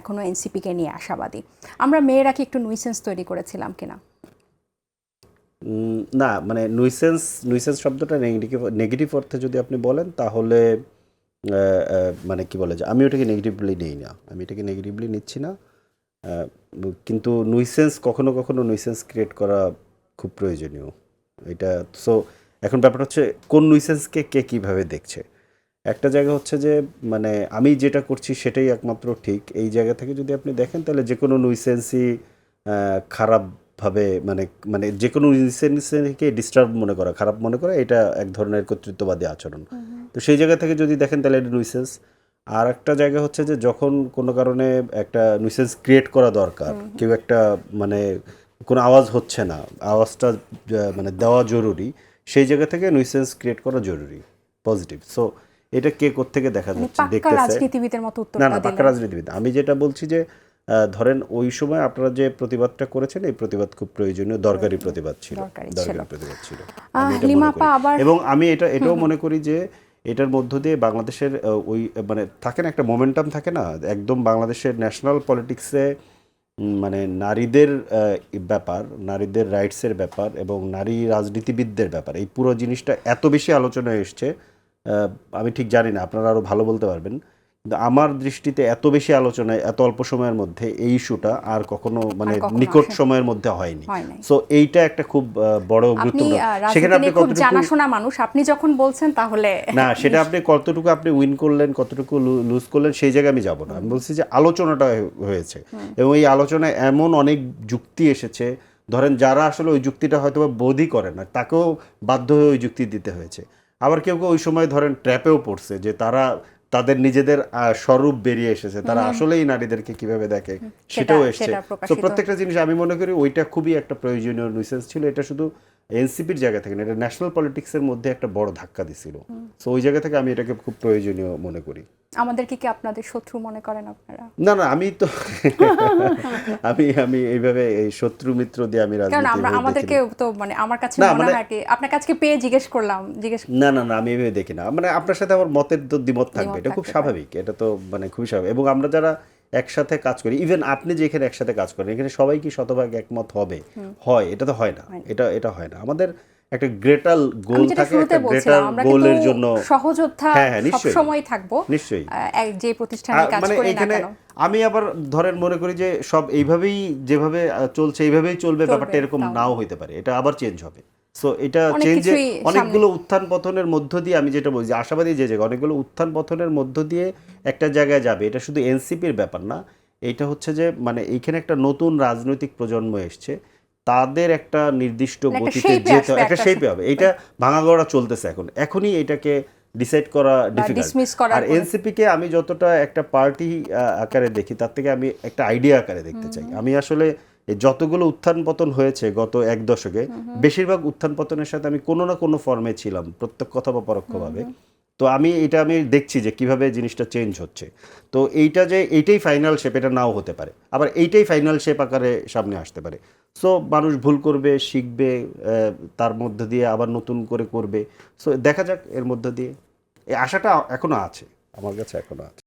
এখনও এনসিপিকে নিয়ে আশাবাদী। আমরা মেয়েরা কি একটু নুইসেন্স তৈরি করেছিলাম কিনা? না, মানে নুইসেন্স শব্দটা নেগেটিভ অর্থে যদি আপনি বলেন তাহলে মানে কি বলে যে আমি ওটাকে নেগেটিভলি নিই না, আমি এটাকে নেগেটিভলি নিচ্ছি না। কিন্তু নুইসেন্স কখনো কখনো নুইসেন্স ক্রিয়েট করা খুব প্রয়োজনীয় এটা। সো এখন ব্যাপারটা হচ্ছে কোন নুইসেন্সকে কে কীভাবে দেখছে। একটা জায়গা হচ্ছে যে মানে আমি যেটা করছি সেটাই একমাত্র ঠিক, এই জায়গা থেকে যদি আপনি দেখেন তাহলে যে কোনো নুইসেন্সই খারাপভাবে মানে মানে যে কোনো নুইসেন্সকে ডিস্টার্ব মনে করা, খারাপ মনে করা, এটা এক ধরনের কর্তৃত্ববাদী আচরণ। তো সেই জায়গা থেকে যদি দেখেন তাহলে এটা নুইসেন্স। আর একটা জায়গা হচ্ছে যে যখন কোনো কারণে একটা নুইসেন্স ক্রিয়েট করা দরকার, কেউ একটা মানে কোনো আওয়াজ হচ্ছে না, আওয়াজটা মানে দেওয়া জরুরি, সেই জায়গা থেকে নুইসেন্স ক্রিয়েট করা জরুরি, পজিটিভ। সো এটা কে কোত্থেকে দেখা যাচ্ছে দেখতেছে রাজনীতিবিদের মতো না, না পাক্কা রাজনীতিবিদ। আমি যেটা বলছি যে ধরেন ওই সময় আপনারা যে প্রতিবাদটা করেছেন এই প্রতিবাদ খুব প্রয়োজনীয়, দরকারি প্রতিবাদ ছিল, দরকারি প্রতিবাদ ছিল এবং আমি এটাও মনে করি যে এটার মধ্য দিয়ে বাংলাদেশের ওই মানে থাকে না একটা মোমেন্টাম থাকে না একদম বাংলাদেশের ন্যাশনাল পলিটিক্সে, মানে নারীদের ব্যাপার, নারীদের রাইটসের ব্যাপার এবং নারী রাজনীতিবিদদের ব্যাপার, এই পুরো জিনিসটা এত বেশি আলোচনায় এসছে। আমি ঠিক জানি না, আপনারা আরও ভালো বলতে পারবেন, কিন্তু আমার দৃষ্টিতে এত বেশি আলোচনায় এত অল্প সময়ের মধ্যে এই ইস্যুটা আর কখনো মানে নিকট সময়ের মধ্যে হয়নি। সো এইটা একটা খুব বড় গুরুত্বপূর্ণ। সেখানে আপনি খুব জানাশোনা মানুষ, আপনি যখন বলছেন তাহলে না, সেটা আপনি কতটুকু আপনি উইন করলেন কতটুকু লুজ করলেন সেই জায়গায় আমি যাব না। আমি বলছি যে আলোচনাটা হয়েছে এবং এই আলোচনায় এমন অনেক যুক্তি এসেছে, ধরেন যারা আসলে ওই যুক্তিটা হয়তো বোধই করে না তাকেও বাধ্য হয়ে ওই যুক্তি দিতে হয়েছে। আবার কেউ কেউ ওই সময় ধরেন ট্র্যাপেও পড়ছে যে তারা তাদের নিজেদের স্বরূপ বেরিয়ে এসেছে, তারা আসলেই নারীদেরকে কিভাবে দেখে সেটাও এসছে। তো প্রত্যেকটা জিনিস আমি মনে করি ওইটা খুবই একটা প্রয়োজনীয় নুইসেন্স ছিল। এটা শুধু এনসিপির জায়গা থেকে না, এটা ন্যাশনাল পলিটিক্সের মধ্যে একটা বড় ধাক্কা দিছিল। সো ওই জায়গা থেকে আমি এটাকে খুব প্রয়োজনীয় মনে করি। আমাদেরকে কি আপনাদের শত্রু মনে করেন আপনারা? না, না, আমি তো আমি এইভাবে এই শত্রু মিত্র দিয়ে আমি রাজনীতি কারণ আমাদেরকে তো মানে আমার কাছে মনে হয় কি আপনার কাছে পেয়ে জিজ্ঞেস করলাম না, না, না, আমি এইভাবে দেখি না। মানে আপনার সাথে আমার মতের তো দ্বিমত থাকবে, এটা খুব স্বাভাবিক, এটা তো মানে খুবই স্বাভাবিক। এবং আমরা যারা একসাথে কাজ করি, ইভেন আপনি যে এখানে একসাথে কাজ করেন, এখানে সবাই কি শতভাগ একমত হবে? হয়? এটা তো হয় না, এটা হয় না। আমাদের একটা গ্রেটার গোল থাকে, একটা গ্রেটার গোলের জন্য সহযোদ্ধা সবসময় থাকবো নিশ্চয়ই যে প্রতিষ্ঠানে কাজ করি না কেন। আমি আবার ধরেন মনে করি যে সব এইভাবেই যেভাবে চলছে এইভাবেই চলবে, ব্যাপারটা এরকম নাও হইতে পারে, এটা আবার চেঞ্জ হবে। সো এটা চেঞ্জে অনেকগুলো উত্থান পতনের মধ্য দিয়ে, আমি যেটা বলছি আশাবাদী যে জায়গা অনেকগুলো উত্থান পতনের মধ্য দিয়ে একটা জায়গায় যাবে। এটা শুধু এনসিপির ব্যাপার না, এইটা হচ্ছে যে মানে এইখানে একটা নতুন রাজনৈতিক প্রজন্ম এসছে, তাদের একটা নির্দিষ্ট গতিতে যেতে একটা শেপে হবে। এইটা ভাঙাগড়া চলতেছে এখনই এটাকে ডিসাইড করা ডিফিকাল্ট। আর এনসিপিকে আমি যতটা একটা পার্টি আকারে দেখি তার থেকে আমি একটা আইডিয়া আকারে দেখতে চাই। আমি আসলে যতগুলো উত্থান পতন হয়েছে গত এক দশকে, বেশিরভাগ উত্থান পতনের সাথে আমি কোনো না কোনো ফর্মে ছিলাম, প্রত্যক্ষ অথবা পরোক্ষভাবে। তো আমি দেখছি যে কিভাবে জিনিসটা চেঞ্জ হচ্ছে। তো এইটাই ফাইনাল শেপ, এটা নাও হতে পারে, আবার এইটাই ফাইনাল শেপ আকারে সামনে আসতে পারে। সো মানুষ ভুল করবে, শিখবে, তার মধ্য দিয়ে আবার নতুন করে করবে। সো দেখা যাক, এর মধ্য দিয়ে এই আশাটা এখনো আছে, আমার কাছে এখনো আছে।